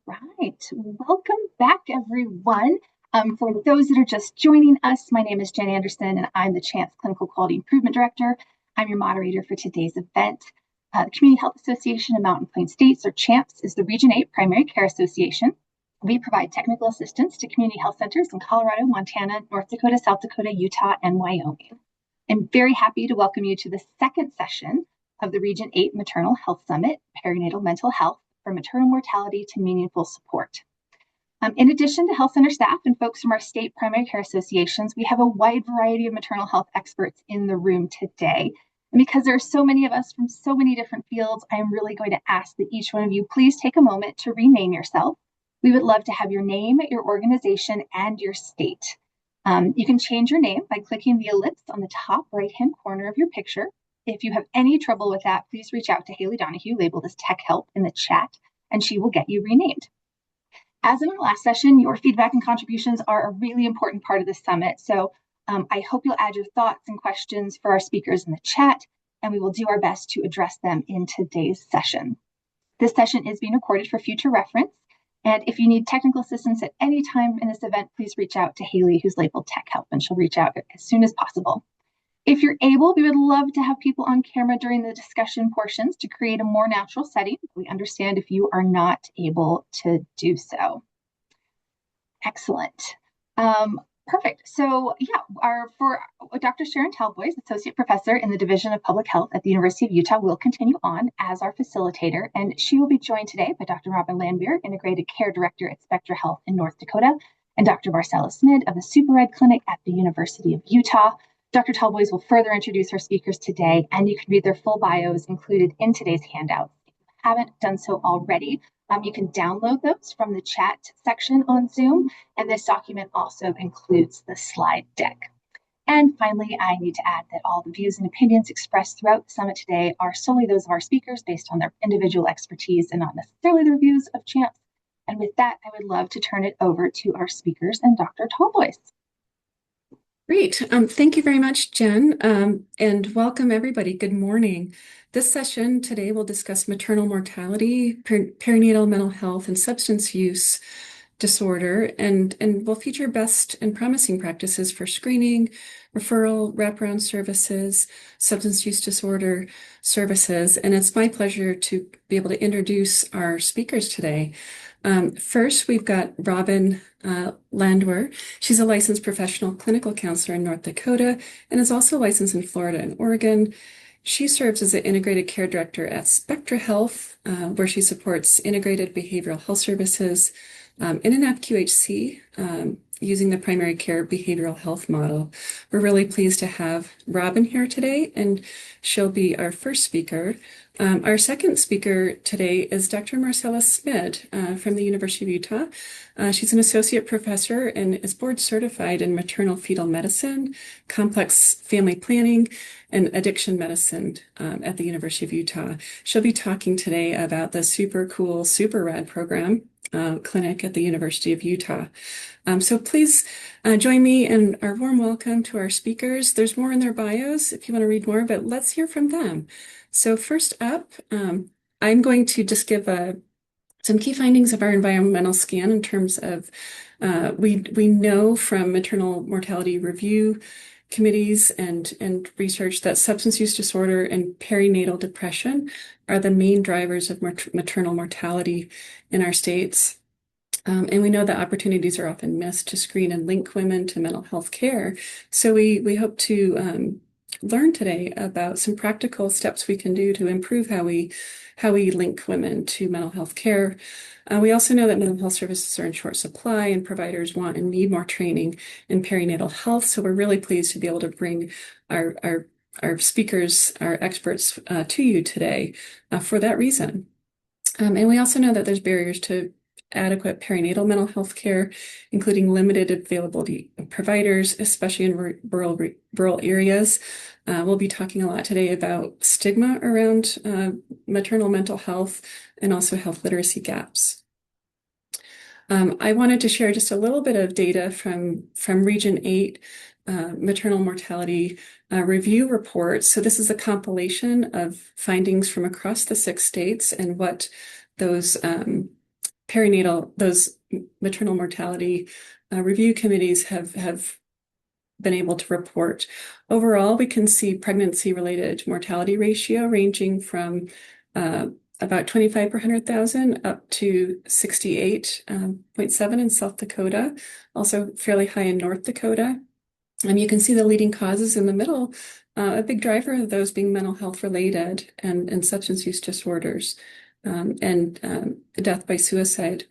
Right. Welcome back, everyone. For those that are just joining us, my name is Jen Anderson, and I'm the Chance Clinical Quality Improvement Director. I'm your moderator for today's event. The Community Health Association of Mountain Plain States, or CHAMPS, is the Region 8 Primary Care Association. We provide technical assistance to community health centers in Colorado, Montana, North Dakota, South Dakota, Utah, and Wyoming. I'm very happy to welcome you to the second session of the Region 8 Maternal Health Summit, Perinatal Mental Health, from maternal mortality to meaningful support. In addition to health center staff and folks from our state primary care associations, we have a wide variety of maternal health experts in the room today. And because there are so many of us from so many different fields, I am really going to ask that each one of you please take a moment to rename yourself. We would love to have your name, your organization, and your state. You can change your name by clicking the ellipse on the top right-hand corner of your picture. If you have any trouble with that, please reach out to Haley Donahue, labeled as Tech Help, in the chat, and she will get you renamed. As in our last session, your feedback and contributions are a really important part of the summit. So I hope you'll add your thoughts and questions for our speakers in the chat, and we will do our best to address them in today's session. This session is being recorded for future reference. And if you need technical assistance at any time in this event, please reach out to Haley, who's labeled Tech Help, and she'll reach out as soon as possible. If you're able, we would love to have people on camera during the discussion portions to create a more natural setting. We understand if you are not able to do so. Excellent. Perfect. So for Dr. Sharon Talboys, Associate Professor in the Division of Public Health at the University of Utah, will continue on as our facilitator, and she will be joined today by Dr. Robin Landwehr, Integrated Care Director at Spectra Health in North Dakota, and Dr. Marcella Smid of the Super Ed Clinic at the University of Utah. Dr. Talboys will further introduce her speakers today, and you can read their full bios included in today's handout. If you haven't done so already, you can download those from the chat section on Zoom, and this document also includes the slide deck. And finally, I need to add that all the views and opinions expressed throughout the summit today are solely those of our speakers based on their individual expertise and not necessarily the reviews of CHAMPS. And with that, I would love to turn it over to our speakers and Dr. Talboys. Great. Thank you very much, Jen, and welcome everybody. Good morning. This session today will discuss maternal mortality, perinatal mental health, and substance use disorder, and will feature best and promising practices for screening, referral, wraparound services, substance use disorder services. And it's my pleasure to be able to introduce our speakers today. First, we've got Robin Landwehr. She's a licensed professional clinical counselor in North Dakota and is also licensed in Florida and Oregon. She serves as the Integrated Care Director at Spectra Health, where she supports integrated behavioral health services in an FQHC using the primary care behavioral health model. We're really pleased to have Robin here today, and she'll be our first speaker. Our second speaker today is Dr. Marcella Smid from the University of Utah. She's an associate professor and is board certified in maternal fetal medicine, complex family planning, and addiction medicine at the University of Utah. She'll be talking today about the super cool, super rad program clinic at the University of Utah. So please join me in our warm welcome to our speakers. There's more in their bios if you want to read more, but let's hear from them. So first up, I'm going to just give some key findings of our environmental scan in terms of we know from maternal mortality review committees and research that substance use disorder and perinatal depression are the main drivers of maternal mortality in our states. And we know that opportunities are often missed to screen and link women to mental health care. So we hope to learn today about some practical steps we can do to improve how we link women to mental health care. We also know that mental health services are in short supply and providers want and need more training in perinatal health. So we're really pleased to be able to bring our speakers, our experts to you today for that reason. And we also know that there's barriers to adequate perinatal mental health care, including limited availability of providers, especially in rural areas. We'll be talking a lot today about stigma around maternal mental health and also health literacy gaps. I wanted to share just a little bit of data from Region 8 maternal mortality review report. So this is a compilation of findings from across the 6 states and what those those maternal mortality review committees have been able to report. Overall, we can see pregnancy-related mortality ratio ranging from about 25 per 100,000 up to 68.7 in South Dakota, also fairly high in North Dakota. And you can see the leading causes in the middle, a big driver of those being mental health related and substance use disorders, and death by suicide.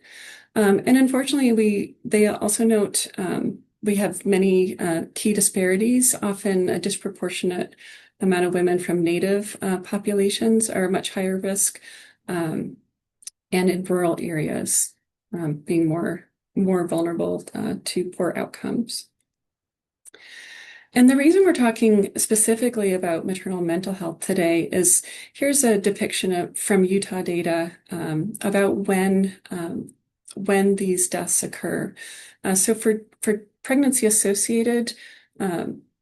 And unfortunately, they also note we have many key disparities. Often a disproportionate amount of women from Native populations are much higher risk, and in rural areas being more vulnerable to poor outcomes. And the reason we're talking specifically about maternal mental health today is here's a depiction from Utah data about when these deaths occur. So for pregnancy-associated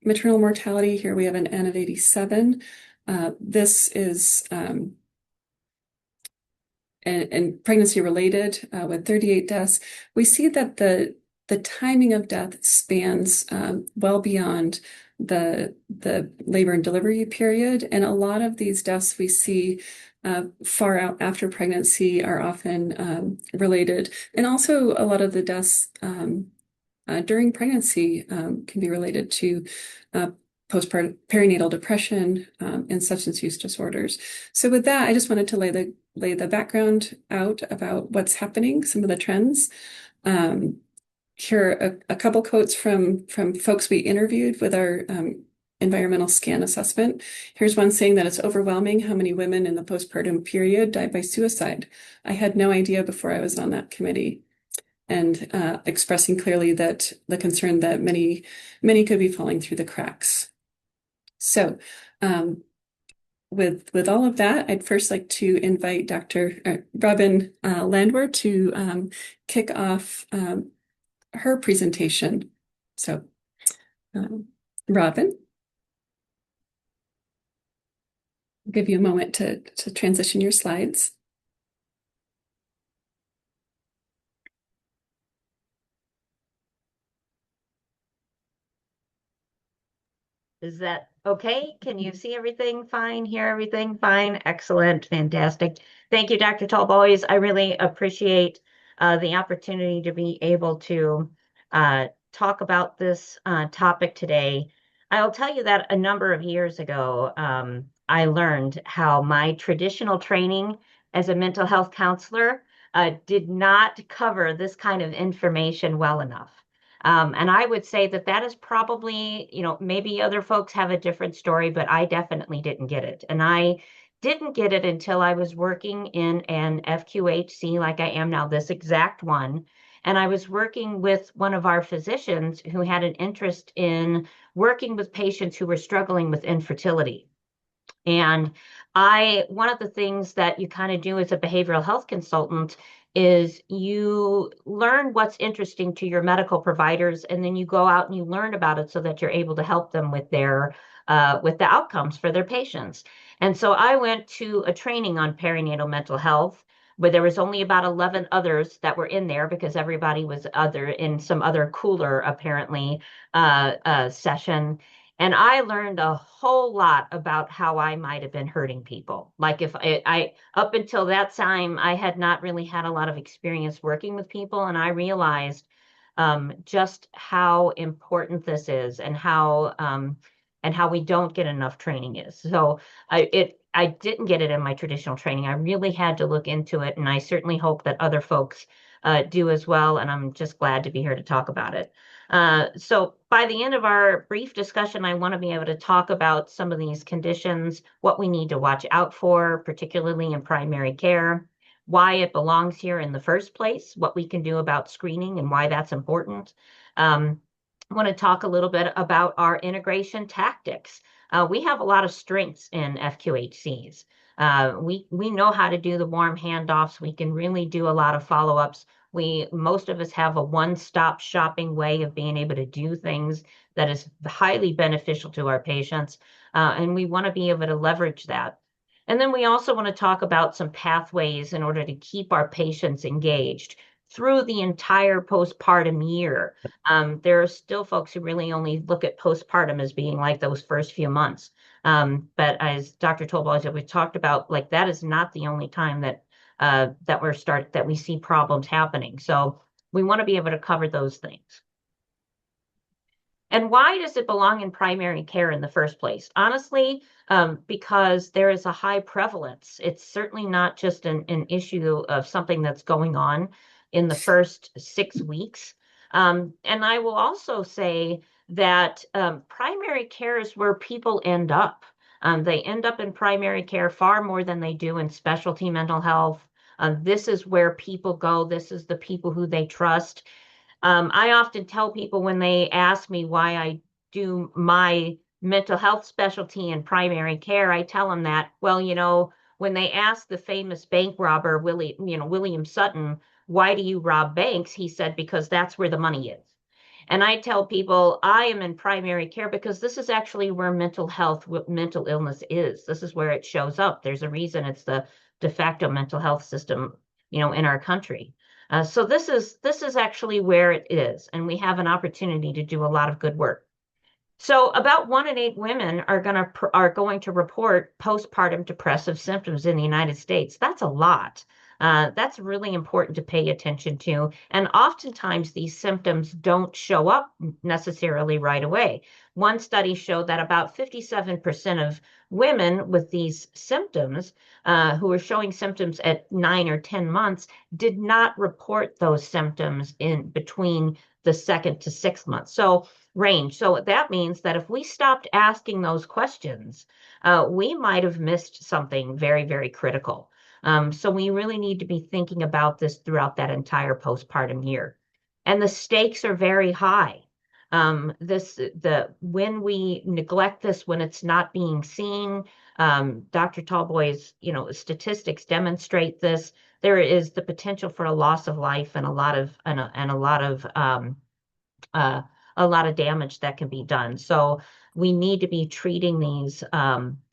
maternal mortality, here we have an N of 87. This is and pregnancy-related with 38 deaths. We see that the timing of death spans well beyond the labor and delivery period, and a lot of these deaths we see far out after pregnancy are often related, and also a lot of the deaths during pregnancy can be related to postpartum perinatal depression and substance use disorders. So with that, I just wanted to lay the background out about what's happening, some of the trends. Here are a couple quotes from folks we interviewed with our environmental scan assessment. Here's one saying that it's overwhelming how many women in the postpartum period die by suicide. I had no idea before I was on that committee, and expressing clearly that the concern that many could be falling through the cracks. So with all of that, I'd first like to invite Dr. Robin Landwehr to kick off her presentation. So, Robin, I'll give you a moment to transition your slides. Is that okay? Can you see everything fine, hear everything fine? Excellent, fantastic. Thank you, Dr. Talboys. I really appreciate the opportunity to be able to talk about this topic today. I'll tell you that a number of years ago, I learned how my traditional training as a mental health counselor did not cover this kind of information well enough. And I would say that that is probably, maybe other folks have a different story, but I definitely didn't get it. And I didn't get it until I was working in an FQHC like I am now, this exact one. And I was working with one of our physicians who had an interest in working with patients who were struggling with infertility. And one of the things that you kind of do as a behavioral health consultant is you learn what's interesting to your medical providers, and then you go out and you learn about it so that you're able to help them with with the outcomes for their patients. And so I went to a training on perinatal mental health where there was only about 11 others that were in there because everybody was in some other cooler, apparently, session. And I learned a whole lot about how I might have been hurting people. Like if up until that time, I had not really had a lot of experience working with people. And I realized just how important this is and how we don't get enough training is. So I didn't get it in my traditional training. I really had to look into it. And I certainly hope that other folks do as well. And I'm just glad to be here to talk about it. So by the end of our brief discussion, I want to be able to talk about some of these conditions, what we need to watch out for, particularly in primary care, why it belongs here in the first place, what we can do about screening and why that's important. I want to talk a little bit about our integration tactics. We have a lot of strengths in FQHCs. We know how to do the warm handoffs. We can really do a lot of follow-ups. Most of us have a one-stop shopping way of being able to do things that is highly beneficial to our patients, and we want to be able to leverage that. And then we also want to talk about some pathways in order to keep our patients engaged through the entire postpartum year. There are still folks who really only look at postpartum as being like those first few months. But as Dr. Tolboy, we talked about, like that is not the only time that we see problems happening. So we want to be able to cover those things. And why does it belong in primary care in the first place? Honestly, because there is a high prevalence. It's certainly not just an issue of something that's going on in the first 6 weeks. And I will also say that primary care is where people end up. They end up in primary care far more than they do in specialty mental health. This is where people go. This is the people who they trust. I often tell people when they ask me why I do my mental health specialty in primary care, I tell them that, well, when they ask the famous bank robber, William Sutton, why do you rob banks? He said, because that's where the money is. And I tell people I am in primary care because this is actually where mental illness is. This is where it shows up. There's a reason it's the de facto mental health system, in our country. So this is actually where it is, and we have an opportunity to do a lot of good work. So about 1 in 8 women are going to report postpartum depressive symptoms in the United States. That's a lot. That's really important to pay attention to. And oftentimes these symptoms don't show up necessarily right away. One study showed that about 57% of women with these symptoms, who were showing symptoms at 9 or 10 months, did not report those symptoms in between the 2nd to 6th month. So range. So that means that if we stopped asking those questions, we might have missed something very, very critical. So we really need to be thinking about this throughout that entire postpartum year. And the stakes are very high. When we neglect this, when it's not being seen, Dr. Tallboy's, statistics demonstrate this. There is the potential for a loss of life and a lot of damage that can be done. So we need to be treating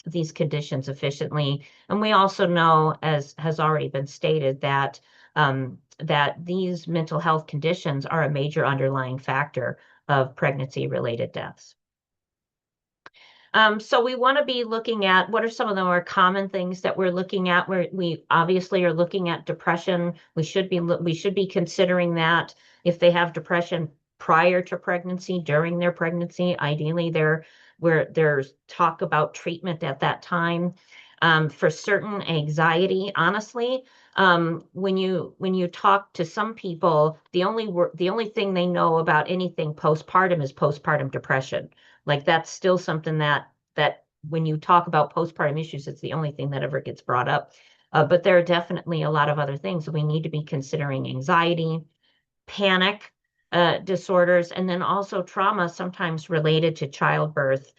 these conditions efficiently. And we also know, as has already been stated, that these mental health conditions are a major underlying factor of pregnancy-related deaths. So we want to be looking at what are some of the more common things that we're looking at. We obviously are looking at depression. We should be considering that if they have depression prior to pregnancy, during their pregnancy, ideally there's talk about treatment at that time. For certain anxiety, honestly, when you talk to some people, the only thing they know about anything postpartum is postpartum depression. Like that's still something that when you talk about postpartum issues, it's the only thing that ever gets brought up. But there are definitely a lot of other things we need to be considering: anxiety, panic, disorders, and then also trauma, sometimes related to childbirth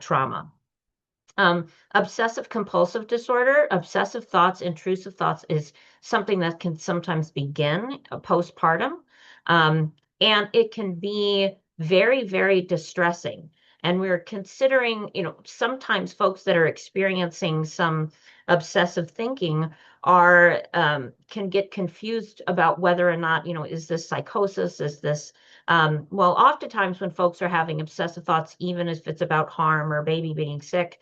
trauma. Obsessive compulsive disorder, obsessive thoughts, intrusive thoughts is something that can sometimes begin postpartum. And it can be very, very distressing. And we're considering, sometimes folks that are experiencing some obsessive thinking can get confused about whether or not, is this psychosis? Is this, well, oftentimes when folks are having obsessive thoughts, even if it's about harm or baby being sick,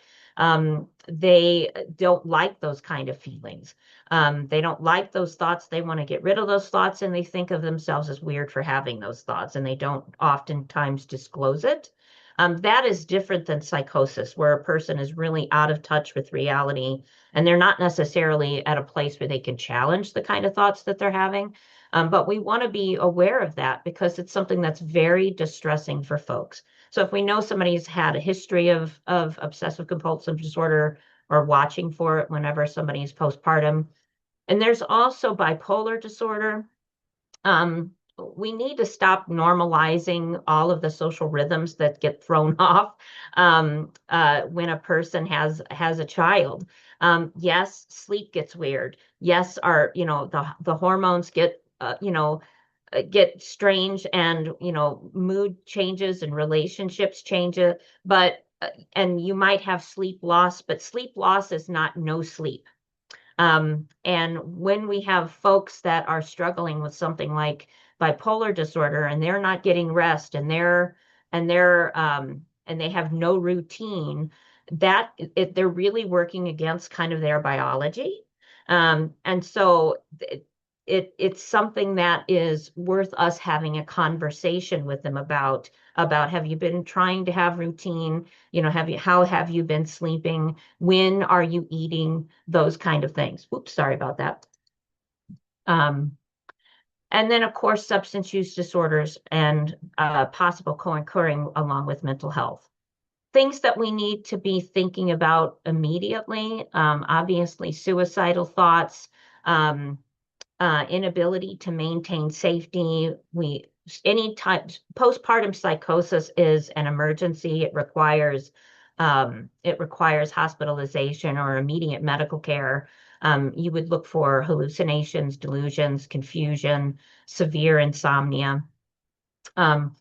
they don't like those kind of feelings. They don't like those thoughts. They want to get rid of those thoughts, and they think of themselves as weird for having those thoughts, and they don't oftentimes disclose it. That is different than psychosis, where a person is really out of touch with reality, and they're not necessarily at a place where they can challenge the kind of thoughts that they're having. But we want to be aware of that because it's something that's very distressing for folks. So if we know somebody's had a history of obsessive compulsive disorder, or watching for it whenever somebody's postpartum. And there's also bipolar disorder. We need to stop normalizing all of the social rhythms that get thrown off when a person has a child. Yes, sleep gets weird. Yes, the hormones get strange, and mood changes and relationships change, but and you might have sleep loss, but sleep loss is not no sleep. And when we have folks that are struggling with something like bipolar disorder and they're not getting rest and they have no routine, they're really working against kind of their biology. And so it's something that is worth us having a conversation with them about have you been trying to have routine? How have you been sleeping? When are you eating? Those kind of things. Oops, sorry about that. Um, and then, of course, substance use disorders and possible co-occurring along with mental health. Things that we need to be thinking about immediately, obviously, suicidal thoughts, um, inability to maintain safety. Any type postpartum psychosis is an emergency. It requires hospitalization or immediate medical care. You would look for hallucinations, delusions, confusion, severe insomnia. Um,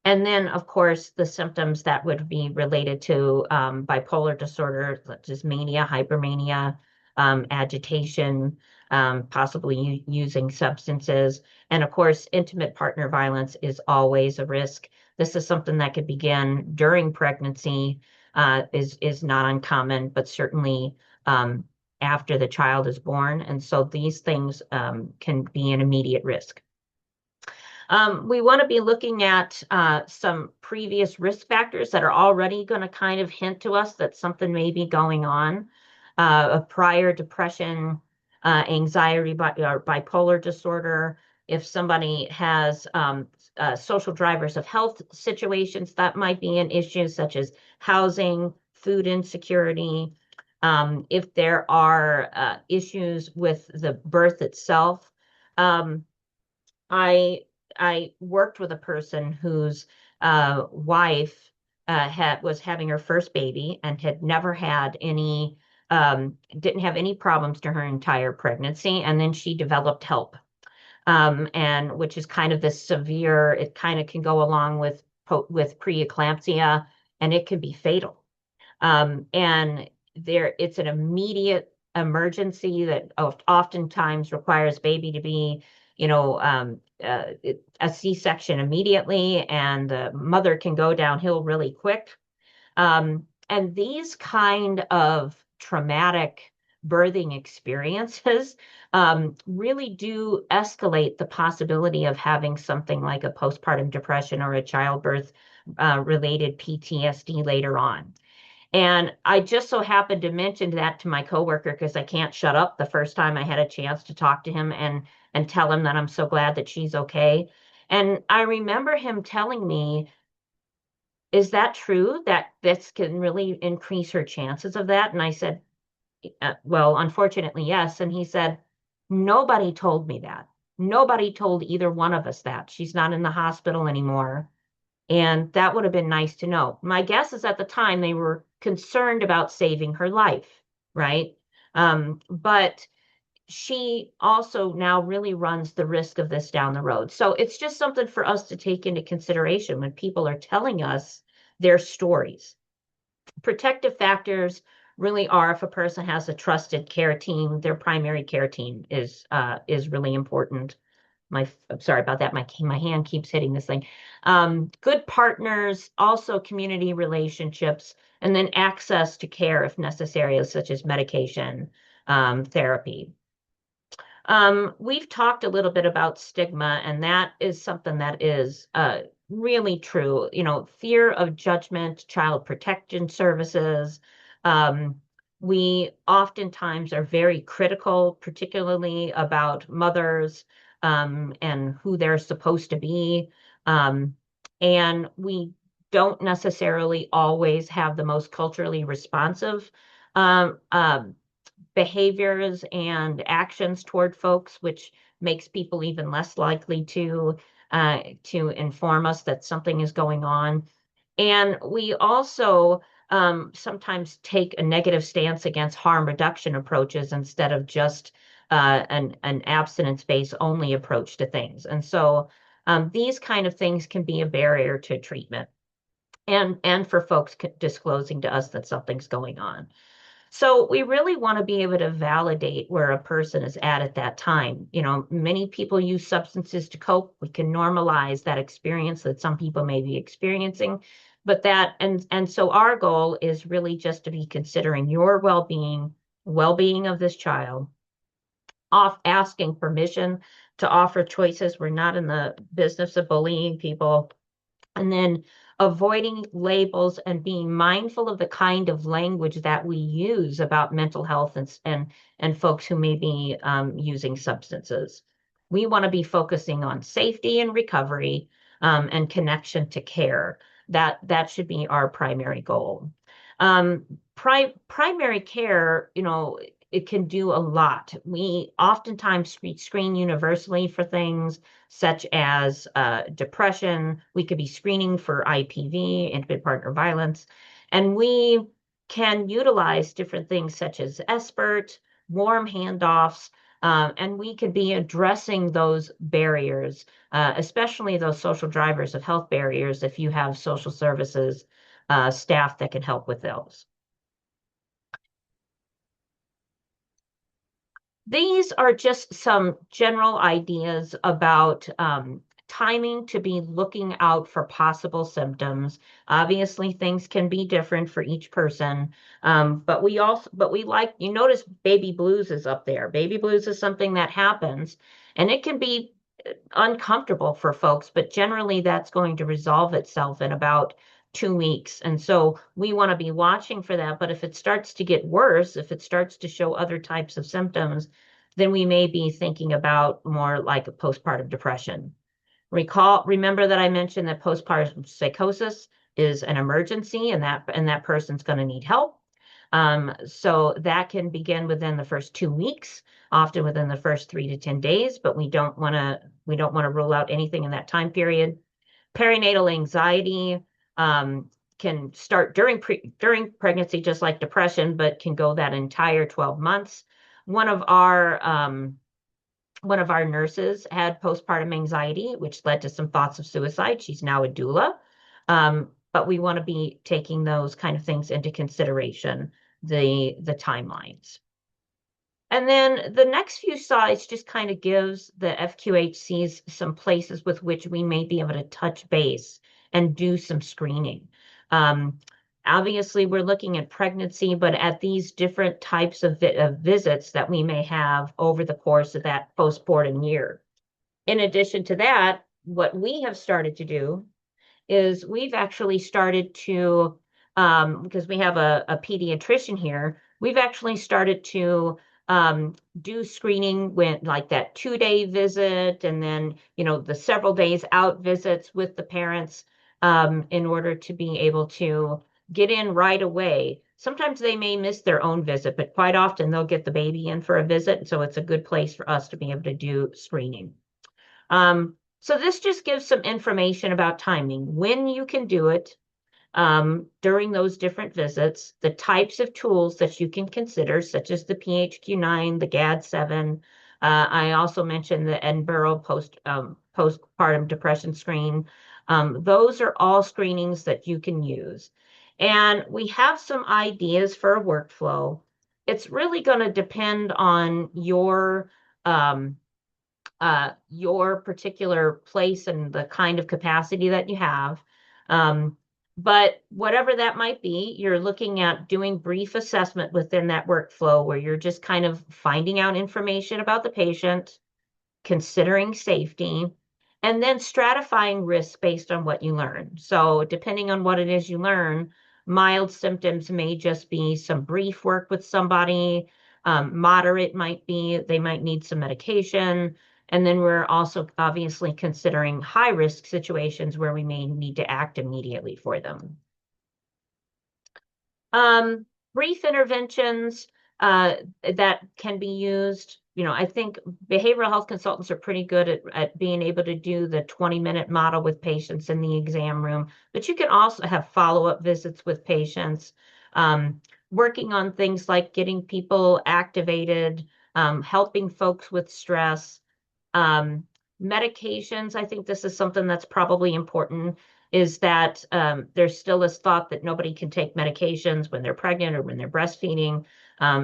and then, of course, the symptoms that would be related to bipolar disorder, such as mania, hypermania, agitation, possibly using substances. And of course, intimate partner violence is always a risk. This is something that could begin during pregnancy, is not uncommon, but certainly after the child is born. And so these things can be an immediate risk. We want to be looking at some previous risk factors that are already going to kind of hint to us that something may be going on. A prior depression, anxiety, or bipolar disorder. If somebody has social drivers of health situations, that might be an issue, such as housing, food insecurity. If there are issues with the birth itself. Um, I I worked with a person whose wife was having her first baby and had never had any didn't have any problems during her entire pregnancy, and then she developed HELP, and which is kind of this severe. It kind of can go along with preeclampsia, and it can be fatal. And it's an immediate emergency that oftentimes requires baby to be, a C-section immediately, and the mother can go downhill really quick. And these kind of traumatic birthing experiences really do escalate the possibility of having something like a postpartum depression or a childbirth related PTSD later on. And I just so happened to mention that to my coworker because I can't shut up the first time I had a chance to talk to him and tell him that I'm so glad that she's okay. And I remember him telling me, is that true that this can really increase her chances of that? And I said, well, unfortunately, yes. And he said, nobody told me that. Nobody told either one of us that. She's not in the hospital anymore. And that would have been nice to know. My guess is at the time they were concerned about saving her life, right? But she also now really runs the risk of this down the road. So it's just something for us to take into consideration when people are telling us their stories. Protective factors really are if a person has a trusted care team, their primary care team is really important. I'm sorry about that. My hand keeps hitting this thing. Good partners, also community relationships, and then access to care if necessary, such as medication, therapy. We've talked a little bit about stigma, and that is something that is really true. Fear of judgment, child protection services. Um, we oftentimes are very critical, particularly about mothers and who they're supposed to be. Um, and we don't necessarily always have the most culturally responsive um, um, behaviors and actions toward folks, which makes people even less likely to inform us that something is going on. And we also sometimes take a negative stance against harm reduction approaches instead of just an abstinence-based only approach to things. And so these kind of things can be a barrier to treatment. and for folks disclosing to us that something's going on. So we really want to be able to validate where a person is at that time. Many people use substances to cope. We can normalize that experience that some people may be experiencing. But so our goal is really just to be considering your well-being of this child, off asking permission to offer choices. We're not in the business of bullying people. And then avoiding labels and being mindful of the kind of language that we use about mental health and folks who may be using substances. We want to be focusing on safety and recovery, and connection to care. That should be our primary goal. Primary care, it can do a lot. We oftentimes screen universally for things such as depression. We could be screening for IPV, intimate partner violence, and we can utilize different things such as SBIRT, warm handoffs, and we could be addressing those barriers, especially those social drivers of health barriers, if you have social services staff that can help with those. These are just some general ideas about timing to be looking out for possible symptoms. Obviously, things can be different for each person, but we notice baby blues is up there. Baby blues is something that happens, and it can be uncomfortable for folks, but generally that's going to resolve itself in about 2 weeks. And so we want to be watching for that. But if it starts to get worse, if it starts to show other types of symptoms, then we may be thinking about more like a postpartum depression. Remember that I mentioned that postpartum psychosis is an emergency, and that person's going to need help. So that can begin within the first 2 weeks, often within the first 3 to 10 days, but we don't want to rule out anything in that time period. Perinatal anxiety can start during pregnancy, just like depression, but can go that entire 12 months. One of our nurses had postpartum anxiety, which led to some thoughts of suicide. She's now a doula. But we want to be taking those kind of things into consideration, the timelines. And then the next few slides just kind of gives the FQHCs some places with which we may be able to touch base and do some screening. Obviously, we're looking at pregnancy, but at these different types of visits that we may have over the course of that postpartum year. In addition to that, what we have started to do is we've actually started to, because we have a pediatrician here, we've actually started to do screening with like that 2-day visit, and then, the several days out visits with the parents, in order to be able to get in right away. Sometimes they may miss their own visit, but quite often they'll get the baby in for a visit. So it's a good place for us to be able to do screening. So this just gives some information about timing, when you can do it, during those different visits, the types of tools that you can consider, such as the PHQ-9, the GAD-7. I also mentioned the Edinburgh postpartum depression screen. Those are all screenings that you can use. And we have some ideas for a workflow. It's really going to depend on your particular place and the kind of capacity that you have. But whatever that might be, you're looking at doing brief assessment within that workflow where you're just kind of finding out information about the patient, considering safety, and then stratifying risk based on what you learn. So depending on what it is you learn, mild symptoms may just be some brief work with somebody. Moderate might be they might need some medication. And then we're also obviously considering high risk situations where we may need to act immediately for them. Brief interventions that can be used. I think behavioral health consultants are pretty good at being able to do the 20-minute model with patients in the exam room, but you can also have follow-up visits with patients, working on things like getting people activated, helping folks with stress. Medications, I think this is something that's probably important. is that there's still this thought that nobody can take medications when they're pregnant or when they're breastfeeding.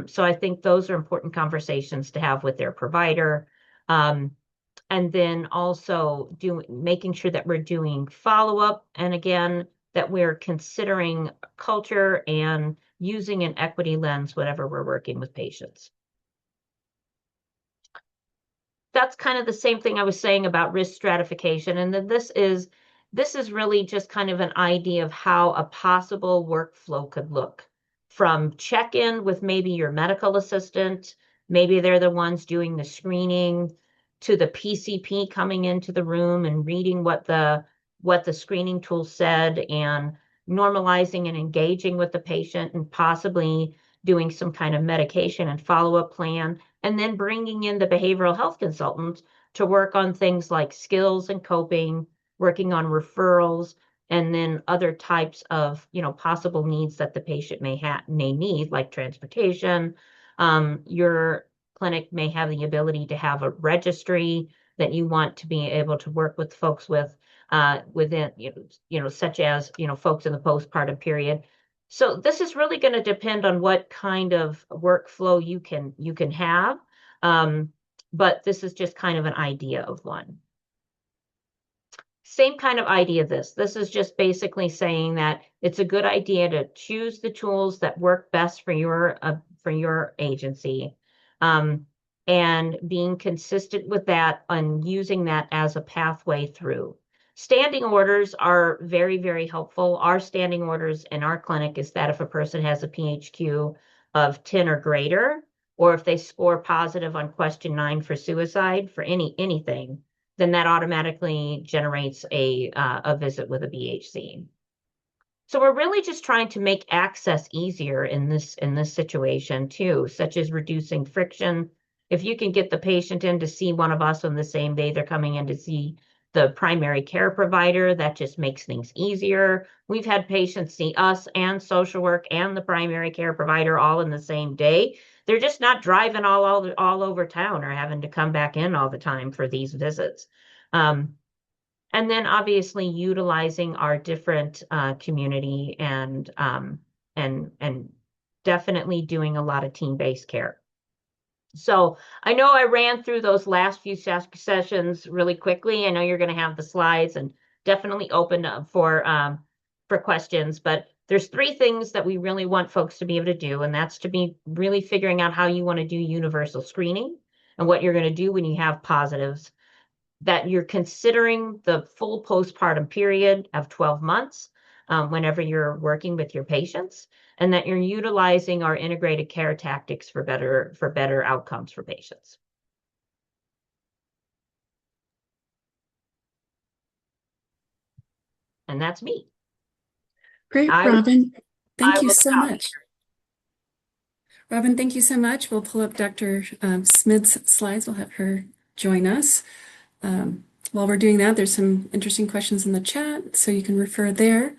So I think those are important conversations to have with their provider. Um, and then also making sure that we're doing follow-up, and again, that we're considering culture and using an equity lens whenever we're working with patients. That's kind of the same thing I was saying about risk stratification. And then this is really just kind of an idea of how a possible workflow could look, from check-in with maybe your medical assistant, maybe they're the ones doing the screening, to the PCP coming into the room and reading what the screening tool said, and normalizing and engaging with the patient, and possibly doing some kind of medication and follow-up plan, and then bringing in the behavioral health consultant to work on things like skills and coping, working on referrals, and then other types of, possible needs that the patient may need, like transportation. Your clinic may have the ability to have a registry that you want to be able to work with folks within, such as, folks in the postpartum period. So this is really going to depend on what kind of workflow you can have. But this is just kind of an idea of one. Same kind of idea this. This is just basically saying that it's a good idea to choose the tools that work best for your agency. And being consistent with that and using that as a pathway through. Standing orders are very, very helpful. Our standing orders in our clinic is that if a person has a PHQ of 10 or greater, or if they score positive on question 9 for suicide, for anything, then that automatically generates a visit with a BHC. So we're really just trying to make access easier in this situation too, such as reducing friction. If you can get the patient in to see one of us on the same day they're coming in to see the primary care provider, that just makes things easier. We've had patients see us and social work and the primary care provider all in the same day. They're just not driving all over town or having to come back in all the time for these visits. And then obviously utilizing our different community and definitely doing a lot of team-based care. So I know I ran through those last few sessions really quickly. I know you're going to have the slides, and definitely open up for questions. But there's 3 things that we really want folks to be able to do, and that's to be really figuring out how you want to do universal screening and what you're going to do when you have positives, that you're considering the full postpartum period of 12 months whenever you're working with your patients, and that you're utilizing our integrated care tactics for better outcomes for patients. And that's me. Great, I Robin. Thank you will so stop. much. Robin, thank you so much. We'll pull up Dr. Smith's slides. We'll have her join us. While we're doing that, there's some interesting questions in the chat, so you can refer there.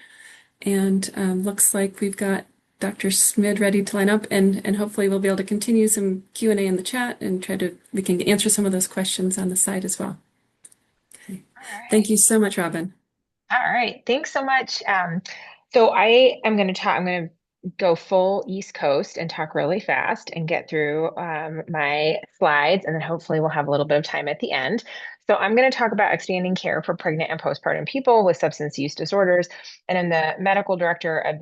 And looks like we've got Dr. Smith ready to line up, and hopefully we'll be able to continue some Q&A in the chat and we can answer some of those questions on the side as well. Okay. Thank you so much, Robin. All right. Thanks so much. So I'm going to go full East Coast and talk really fast and get through my slides, and then hopefully we'll have a little bit of time at the end. So I'm going to talk about expanding care for pregnant and postpartum people with substance use disorders. And I'm the medical director of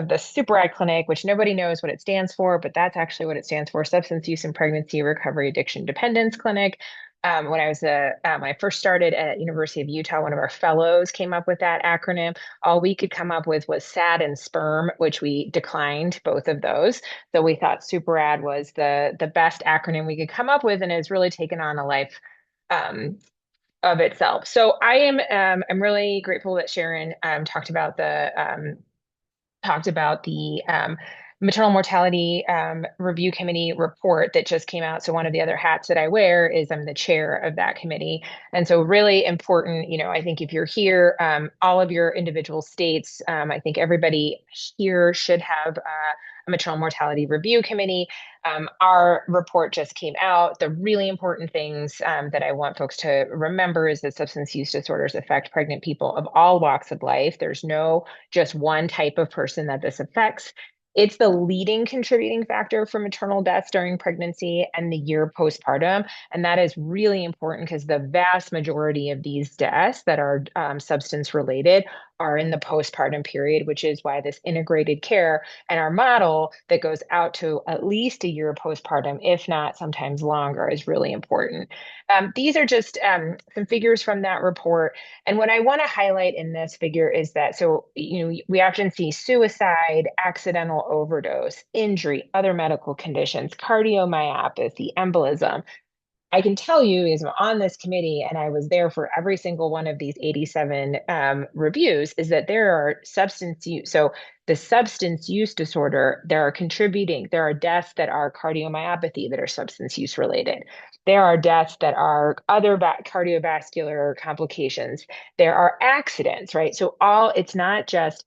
the Super Rad Clinic, which nobody knows what it stands for, but that's actually what it stands for: Substance Use and Pregnancy Recovery Addiction Dependence Clinic. When I first started at University of Utah, one of our fellows came up with that acronym. All we could come up with was SAD and SPERM, which we declined both of those. So we thought Super Rad was the best acronym we could come up with, and has really taken on a life of itself. So I'm really grateful that Sharon talked about the maternal mortality review committee report that just came out. So one of the other hats that I wear is I'm the chair of that committee. And so really important, I think if you're here, all of your individual states, I think everybody here should have a maternal mortality review committee. Our report just came out. The really important things that I want folks to remember is that substance use disorders affect pregnant people of all walks of life. There's no just one type of person that this affects. It's the leading contributing factor for maternal deaths during pregnancy and the year postpartum. And that is really important because the vast majority of these deaths that are substance related are in the postpartum period, which is why this integrated care and our model that goes out to at least a year postpartum, if not sometimes longer, is really important. These are just some figures from that report. And what I want to highlight in this figure is that, so, we often see suicide, accidental overdose, injury, other medical conditions, cardiomyopathy, embolism. I can tell you is on this committee, and I was there for every single one of these 87 reviews, is that there are substance use. So the substance use disorder, there are deaths that are cardiomyopathy that are substance use related. There are deaths that are other cardiovascular complications. There are accidents, right? So it's not just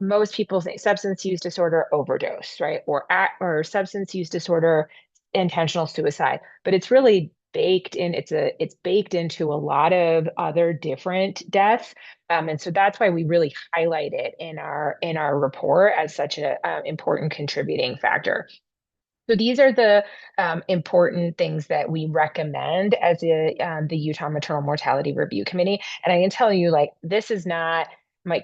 most people say substance use disorder overdose, right? Or substance use disorder intentional suicide, but it's really baked in. It's baked into a lot of other different deaths, and so that's why we really highlight it in our report as such an important contributing factor. So these are the important things that we recommend as the Utah Maternal Mortality Review Committee. And I can tell you, like, this is not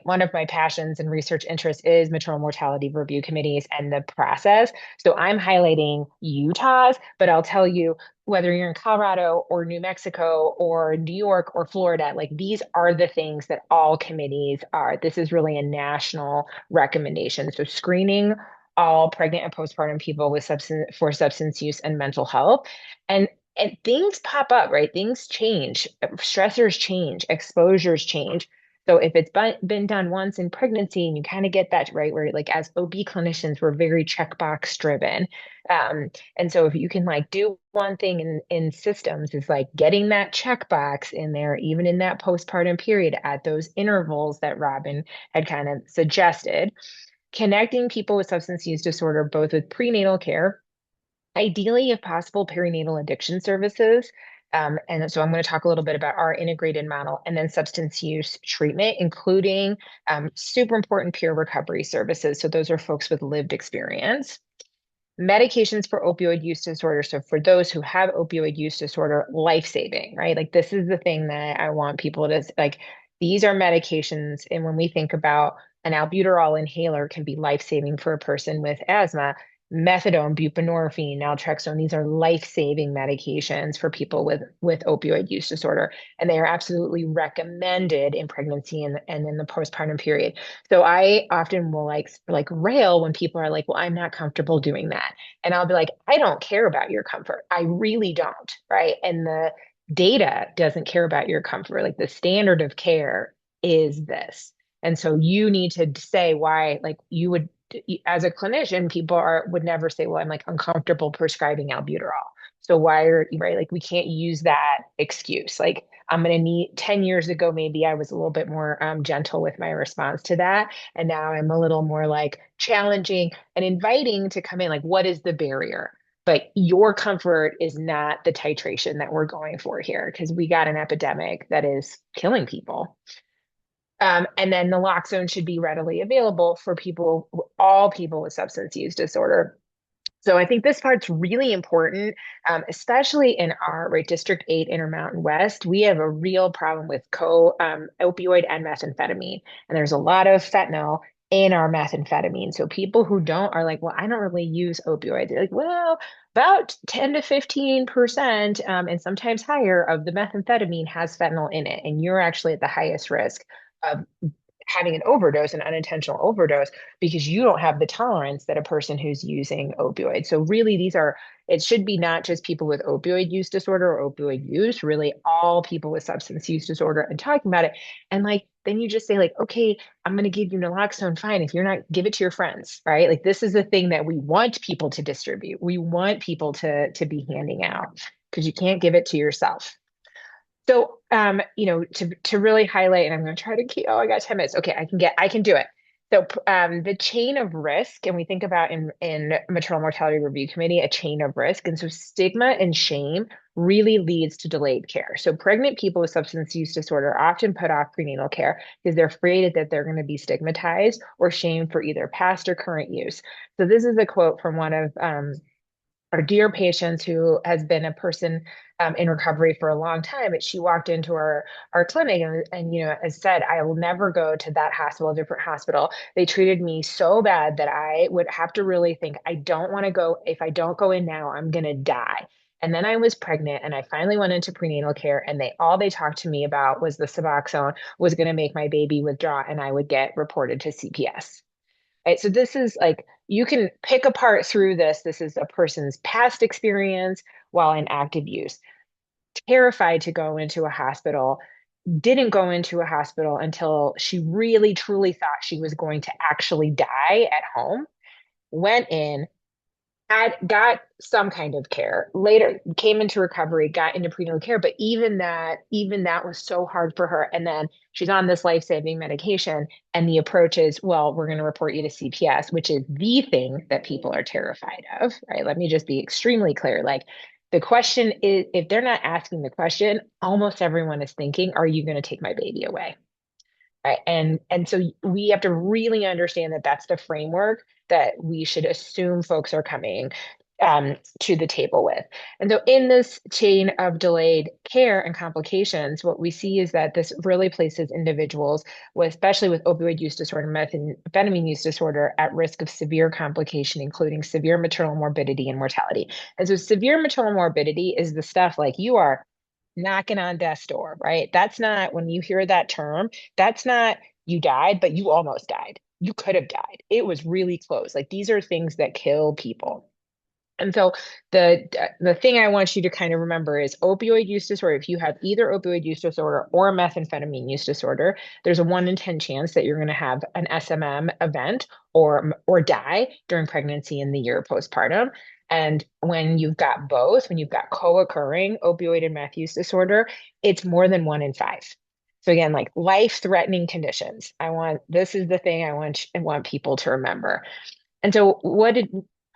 one of my passions and research interests is maternal mortality review committees and the process. So I'm highlighting Utah's, but I'll tell you whether you're in Colorado or New Mexico or New York or Florida, like these are the things that all committees are. This is really a national recommendation. So screening all pregnant and postpartum people with substance use and mental health. And things pop up, right? Things change, stressors change, exposures change. So if it's been done once in pregnancy and you kind of get that, right, where like as OB clinicians, we're very checkbox driven. And so if you can like do one thing in systems is like getting that checkbox in there, even in that postpartum period at those intervals that Robin had kind of suggested, connecting people with substance use disorder, both with prenatal care, ideally, if possible, perinatal addiction services. And so I'm going to talk a little bit about our integrated model and then substance use treatment, including super important peer recovery services. So those are folks with lived experience. Medications for opioid use disorder. So for those who have opioid use disorder, life-saving, right? Like this is the thing that I want people to like, these are medications. And when we think about an albuterol inhaler can be life-saving for a person with asthma, methadone, buprenorphine, naltrexone, these are life-saving medications for people with opioid use disorder. And they are absolutely recommended in pregnancy and in the postpartum period. So I often will like rail when people are like, well, I'm not comfortable doing that. And I'll be like, I don't care about your comfort. I really don't, right? And the data doesn't care about your comfort. Like the standard of care is this. And so you need to say why, like you would, as a clinician, would never say, well, I'm like uncomfortable prescribing albuterol. So why are you, right? Like we can't use that excuse. Like I'm going to need 10 years ago, maybe I was a little bit more gentle with my response to that. And now I'm a little more like challenging and inviting to come in. Like, what is the barrier? But your comfort is not the titration that we're going for here because we got an epidemic that is killing people. And then naloxone should be readily available for all people with substance use disorder. So I think this part's really important, especially in our District 8 Intermountain West. We have a real problem with opioid and methamphetamine. And there's a lot of fentanyl in our methamphetamine. So people who don't are like, well, I don't really use opioids. They're like, well, about 10 to 15%, and sometimes higher of the methamphetamine has fentanyl in it. And you're actually at the highest risk of having an overdose, an unintentional overdose, because you don't have the tolerance that a person who's using opioids. So really it should be not just people with opioid use disorder or opioid use, really all people with substance use disorder and talking about it. And like, then you just say like, okay, I'm going to give you naloxone, fine. If you're not, give it to your friends, right? Like this is the thing that we want people to distribute. We want people to be handing out because you can't give it to yourself. So, to really highlight, and I'm going to try to keep, oh, I got 10 minutes. Okay, I can do it. So the chain of risk, and we think about in maternal mortality review committee, a chain of risk. And so stigma and shame really leads to delayed care. So pregnant people with substance use disorder often put off prenatal care because they're afraid that they're going to be stigmatized or shamed for either past or current use. So this is a quote from one of our dear patients who has been a person in recovery for a long time. But she walked into our clinic and as said, I will never go to that hospital, a different hospital. They treated me so bad that I would have to really think, I don't want to go. If I don't go in now, I'm going to die. And then I was pregnant and I finally went into prenatal care, and all they talked to me about was the Suboxone was going to make my baby withdraw and I would get reported to CPS. Right. So this is like, you can pick apart through this. This is a person's past experience while in active use. Terrified to go into a hospital, didn't go into a hospital until she really truly thought she was going to actually die at home. Went in, got some kind of care, later came into recovery, got into prenatal care, but even that was so hard for her. And then she's on this life-saving medication, and the approach is, well, we're going to report you to CPS, which is the thing that people are terrified of, right? Let me just be extremely clear. Like, the question is, if they're not asking the question, almost everyone is thinking, are you going to take my baby away? Right. And so we have to really understand that that's the framework that we should assume folks are coming to the table with. And so in this chain of delayed care and complications, what we see is that this really places individuals, especially with opioid use disorder, methamphetamine use disorder, at risk of severe complication, including severe maternal morbidity and mortality. And so severe maternal morbidity is the stuff like you are knocking on death's door, right? That's not, when you hear that term, that's not you died, but you almost died. You could have died. It was really close. Like, these are things that kill people. And so the thing I want you to kind of remember is opioid use disorder. If you have either opioid use disorder or methamphetamine use disorder, there's a 1 in 10 chance that you're going to have an SMM event or die during pregnancy in the year postpartum. And when you've got both, when you've got co-occurring opioid and meth use disorder, it's more than 1 in 5. So again, like, life-threatening conditions. This is the thing I want people to remember. And so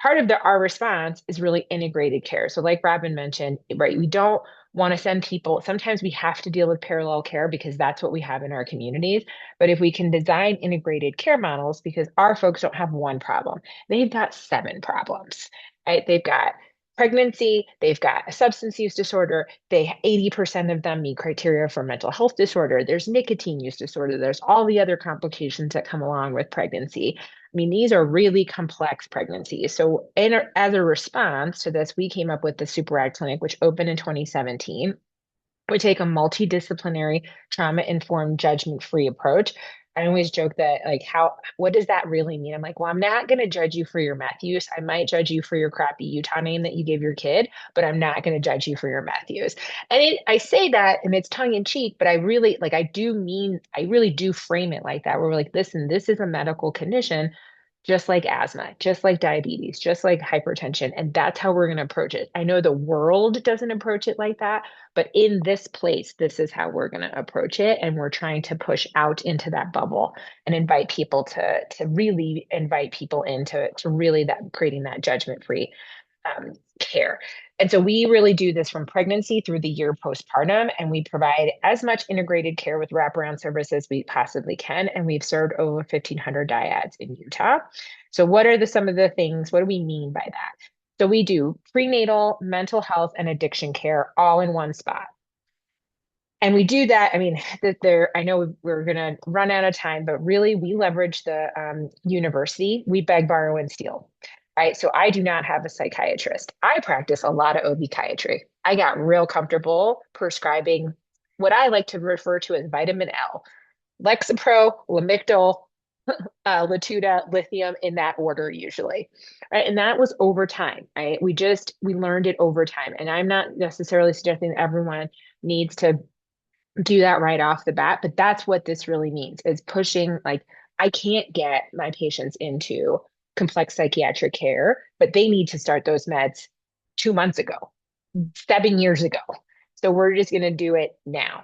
part of our response is really integrated care. So like Robin mentioned, right, we don't want to send people, sometimes we have to deal with parallel care because that's what we have in our communities. But if we can design integrated care models, because our folks don't have one problem, they've got 7 problems, right? They've got pregnancy, they've got a substance use disorder, 80% of them meet criteria for mental health disorder, there's nicotine use disorder, there's all the other complications that come along with pregnancy. I mean, these are really complex pregnancies. So as a response to this, we came up with the Super Ag Clinic, which opened in 2017. We take a multidisciplinary, trauma-informed, judgment-free approach. I always joke that, like, what does that really mean? I'm like, well, I'm not going to judge you for your meth use. I might judge you for your crappy Utah name that you gave your kid, but I'm not going to judge you for your meth use. And I say that, and it's tongue in cheek, but I really, like, I really do frame it like that. Where we're like, listen, this is a medical condition, just like asthma, just like diabetes, just like hypertension. And that's how we're going to approach it. I know the world doesn't approach it like that, but in this place, this is how we're going to approach it. And we're trying to push out into that bubble and invite people to really invite people into to really creating that judgment-free care. And so we really do this from pregnancy through the year postpartum, and we provide as much integrated care with wraparound services as we possibly can. And we've served over 1,500 dyads in Utah. So what are some of the things? What do we mean by that? So we do prenatal, mental health, and addiction care all in one spot. And we do that. I mean, I know we're going to run out of time, but really we leverage the university. We beg, borrow, and steal. Right. So I do not have a psychiatrist. I practice a lot of OB-psychiatry. I got real comfortable prescribing what I like to refer to as vitamin L, Lexapro, Lamictal, Latuda, lithium, in that order usually. Right. And that was over time. Right. We learned it over time. And I'm not necessarily suggesting that everyone needs to do that right off the bat, but that's what this really means, is pushing, like, I can't get my patients into complex psychiatric care, but they need to start those meds 2 months ago, 7 years ago. So we're just going to do it now.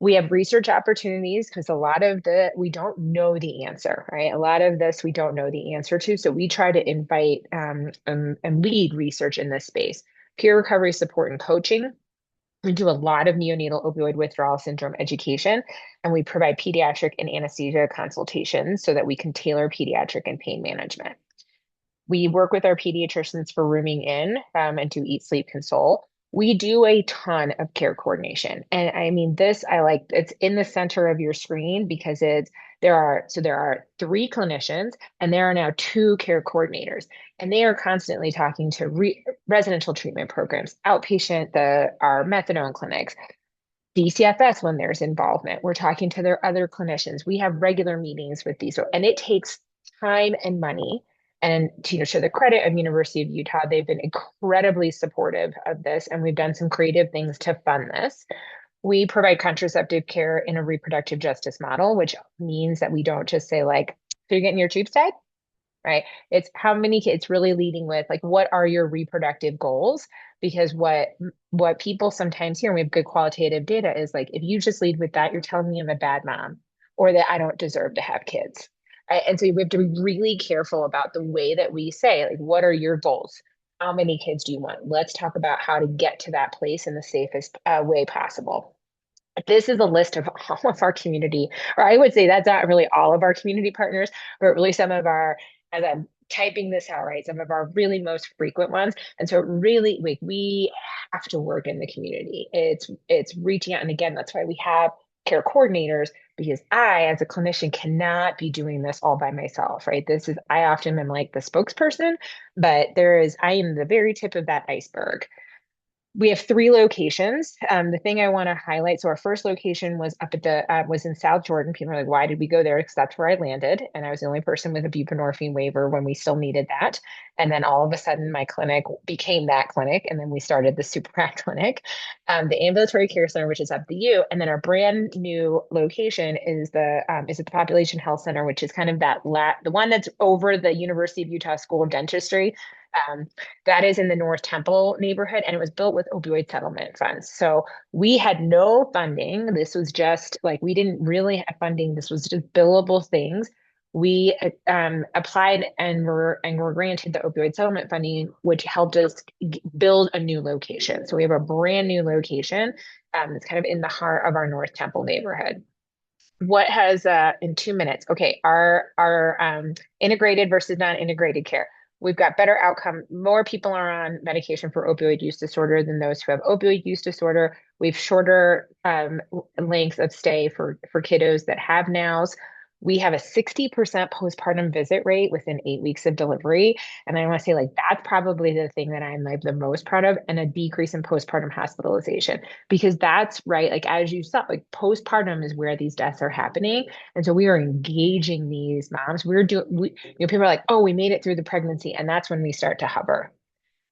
We have research opportunities because a lot of we don't know the answer, right? A lot of this we don't know the answer to. So we try to invite and lead research in this space. Peer recovery support and coaching. We do a lot of neonatal opioid withdrawal syndrome education, and we provide pediatric and anesthesia consultations so that we can tailor pediatric and pain management. We work with our pediatricians for rooming in and do eat, sleep, console. We do a ton of care coordination. And I mean, this I like, it's in the center of your screen because there are three clinicians and there are now two care coordinators, and they are constantly talking to residential treatment programs, outpatient, our methadone clinics, DCFS when there's involvement. We're talking to their other clinicians. We have regular meetings with these, and it takes time and money. And to the credit of University of Utah, they've been incredibly supportive of this, and we've done some creative things to fund this. We provide contraceptive care in a reproductive justice model, which means that we don't just say like, so you're getting your tubes tied, right? It's how many kids really leading with like, what are your reproductive goals? Because what people sometimes hear, and we have good qualitative data, is like, if you just lead with that, you're telling me I'm a bad mom or that I don't deserve to have kids. Right? And so we have to be really careful about the way that we say, like, what are your goals? How many kids do you want? Let's talk about how to get to that place in the safest way possible. This is a list of all of our community, or I would say that's not really all of our community partners, but really some of our, as I'm typing this out, right, some of our really most frequent ones. And so really, we have to work in the community. It's reaching out. And again, that's why we have care coordinators, because I, as a clinician, cannot be doing this all by myself, right? I often am like the spokesperson, but I am the very tip of that iceberg. We have three locations. The thing I want to highlight, so our first location was was in South Jordan. People are like, why did we go there? Because that's where I landed. And I was the only person with a buprenorphine waiver when we still needed that. And then all of a sudden my clinic became that clinic. And then we started the Super clinic, the ambulatory care center, which is up the U. And then our brand new location is at the Population Health Center, which is kind of the one that's over the University of Utah School of Dentistry. Um, that is in the North Temple neighborhood, and it was built with opioid settlement funds. So we had no funding. This was just like, we didn't really have funding. This was just billable things. We applied and were granted the opioid settlement funding, which helped us build a new location. So we have a brand new location that's kind of in the heart of our North Temple neighborhood. What has in 2 minutes? Okay, our integrated versus non-integrated care. We've got better outcome. More people are on medication for opioid use disorder than those who have opioid use disorder. We've shorter lengths of stay for kiddos that have NOWs. We have a 60% postpartum visit rate within 8 weeks of delivery. And I want to say, like, that's probably the thing that I'm like the most proud of, and a decrease in postpartum hospitalization, because that's right. Like, as you saw, like, postpartum is where these deaths are happening. And so we are engaging these moms. People are like, oh, we made it through the pregnancy. And that's when we start to hover,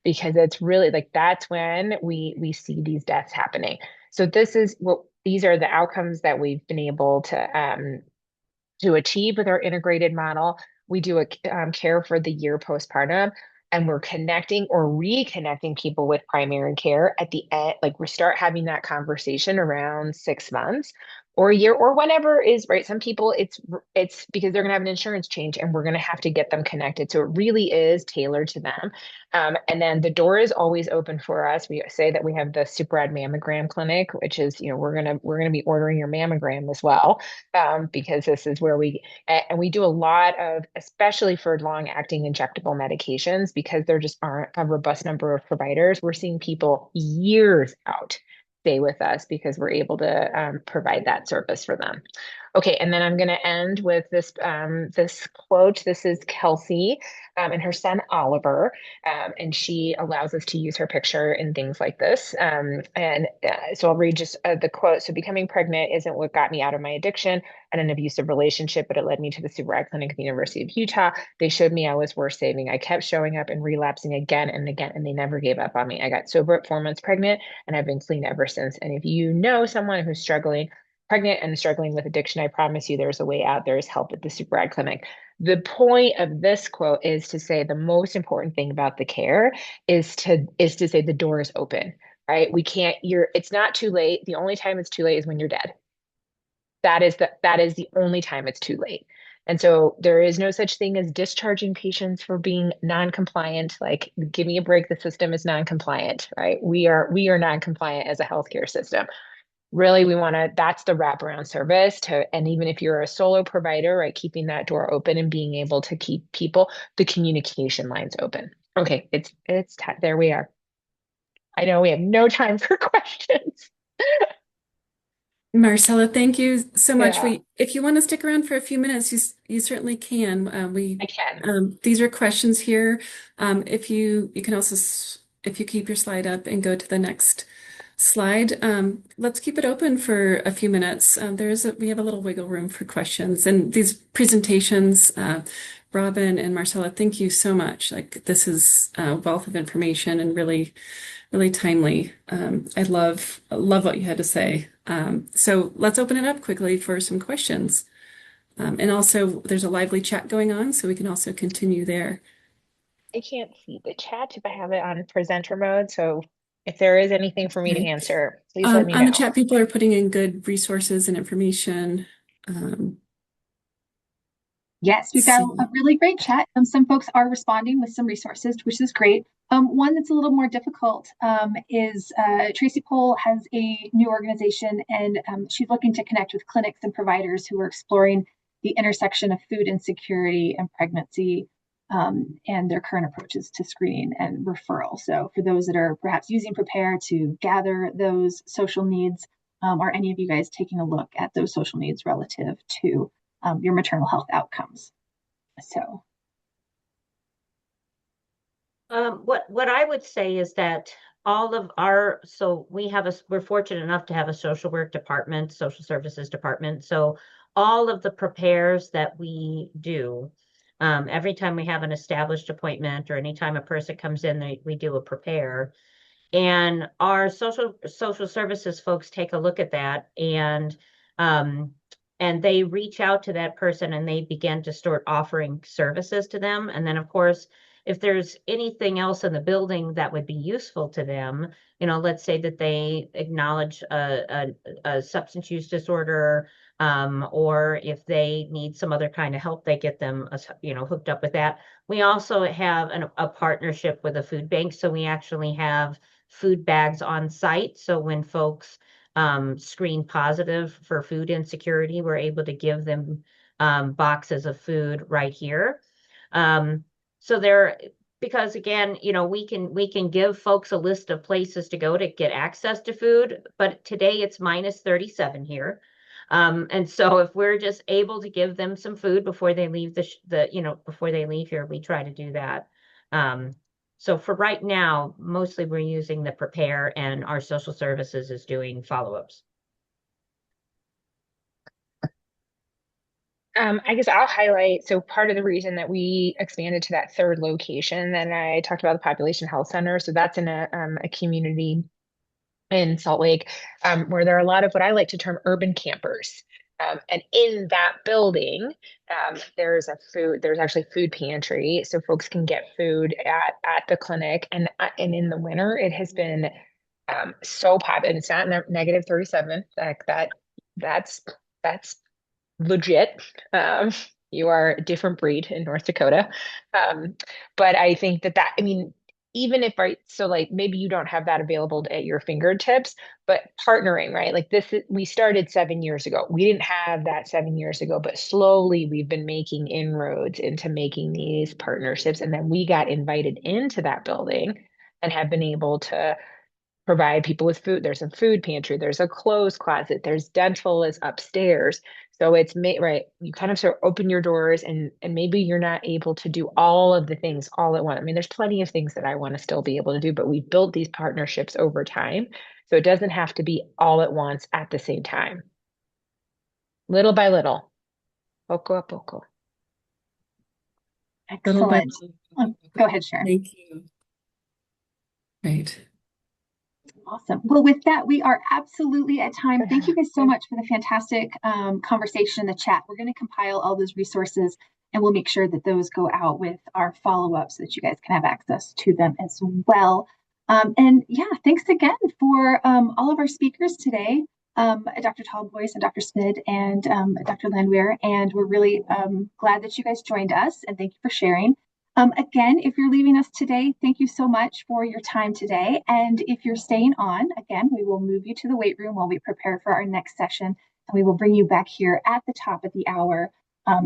because it's really like, that's when we see these deaths happening. So these are the outcomes that we've been able to achieve with our integrated model. We do a care for the year postpartum, and we're connecting or reconnecting people with primary care at the end. Like, we start having that conversation around 6 months or a year or whenever is right. Some people it's because they're going to have an insurance change and we're going to have to get them connected. So it really is tailored to them. And then the door is always open for us. We say that we have the Super mammogram clinic, which is, we're gonna be ordering your mammogram as well, because this is where and we do a lot of, especially for long acting injectable medications, because there just aren't a robust number of providers. We're seeing people years out stay with us because we're able to provide that service for them. Okay, and then I'm going to end with this quote. This is Kelsey and her son Oliver, and she allows us to use her picture in things like this. So I'll read just the quote. So, becoming pregnant isn't what got me out of my addiction and an abusive relationship, but it led me to the Super Clinic at the University of Utah. They showed me I was worth saving. I kept showing up and relapsing again and again, and they never gave up on me. I got sober at 4 months pregnant, and I've been clean ever since. And if you know someone who's pregnant and struggling with addiction, I promise you there's a way out. There is help at the Super Clinic. The point of this quote is to say the most important thing about the care is to say the door is open, right? It's not too late. The only time it's too late is when you're dead. that is the only time it's too late. And so there is no such thing as discharging patients for being non-compliant. Like, give me a break, the system is non-compliant, right? We are non-compliant as a healthcare system. Really, we want to, that's the wraparound service to, and even if you're a solo provider, right, keeping that door open and being able to keep the communication lines open. Okay, there we are. I know we have no time for questions. Marcella, thank you so much. Yeah, If you want to stick around for a few minutes, you certainly can. I can. These are questions here. If you can also, if you keep your slide up and go to the next slide, let's keep it open for a few minutes. We have a little wiggle room for questions, and these presentations, Robin and Marcella, thank you so much. Like, this is a wealth of information and really, really timely. I love what you had to say. So let's open it up quickly for some questions. And also, there's a lively chat going on, so we can also continue there. I can't see the chat if I have it on presenter mode. So if there is anything for me to Okay. answer, please let me On the know. chat, people are putting in good resources and information. Yes, we've got a really great chat. Some folks are responding with some resources, which is great. One that's a little more difficult is Tracy Pohl has a new organization, and she's looking to connect with clinics and providers who are exploring the intersection of food insecurity and pregnancy, and their current approaches to screening and referral. So for those that are perhaps using Prepare to gather those social needs, are any of you guys taking a look at those social needs relative to your maternal health outcomes? So what I would say is that we're fortunate enough to have a social work department, social services department. So all of the prepares that we do, every time we have an established appointment or anytime a person comes in, we do a prepare. And our social services folks take a look at that, and they reach out to that person and they begin to start offering services to them. And then, of course, if there's anything else in the building that would be useful to them, let's say that they acknowledge a substance use disorder, or if they need some other kind of help, they get them, hooked up with that. We also have a partnership with a food bank. So we actually have food bags on site. So when folks screen positive for food insecurity, we're able to give them boxes of food right here. So because again, we can give folks a list of places to go to get access to food, but today it's minus 37 here. And so if we're just able to give them some food before they leave before they leave here, we try to do that. So for right now, mostly we're using the Prepare, and our social services is doing follow-ups. I guess I'll highlight. So part of the reason that we expanded to that third location, then I talked about the population health center. So that's in a community in Salt Lake, where there are a lot of what I like to term urban campers. And in that building, there's actually food pantry, so folks can get food at the clinic. And in the winter, it has been so popular. And it's not negative 37. That's legit. You are a different breed in North Dakota. But I think I mean, even if so like maybe you don't have that available at your fingertips, but partnering, right? Like we started 7 years ago. We didn't have that 7 years ago, but slowly we've been making inroads into making these partnerships. And then we got invited into that building and have been able to provide people with food. There's a food pantry, there's a clothes closet, there's dental is upstairs. So it's made right. You kind of sort of open your doors, and maybe you're not able to do all of the things all at once. I mean, there's plenty of things that I want to still be able to do, but we've built these partnerships over time. So it doesn't have to be all at once at the same time. Little by little. Poco a poco. excellent. Go ahead, Sharon. Thank you. Right. Awesome. Well, with that, we are absolutely at time. Thank you guys so much for the fantastic conversation in the chat. We're going to compile all those resources, and we'll make sure that those go out with our follow-ups so that you guys can have access to them as well. And yeah, thanks again for all of our speakers today. Dr. Tallboys and Dr. Smid and Dr. Landwehr, and we're really glad that you guys joined us, and thank you for sharing. Again, if you're leaving us today, thank you so much for your time today. And if you're staying on, again, we will move you to the weight room while we prepare for our next session, and we will bring you back here at the top of the hour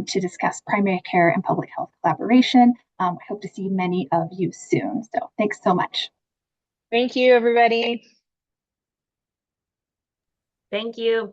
to discuss primary care and public health collaboration. I hope to see many of you soon. So thanks so much. Thank you, everybody. Thank you.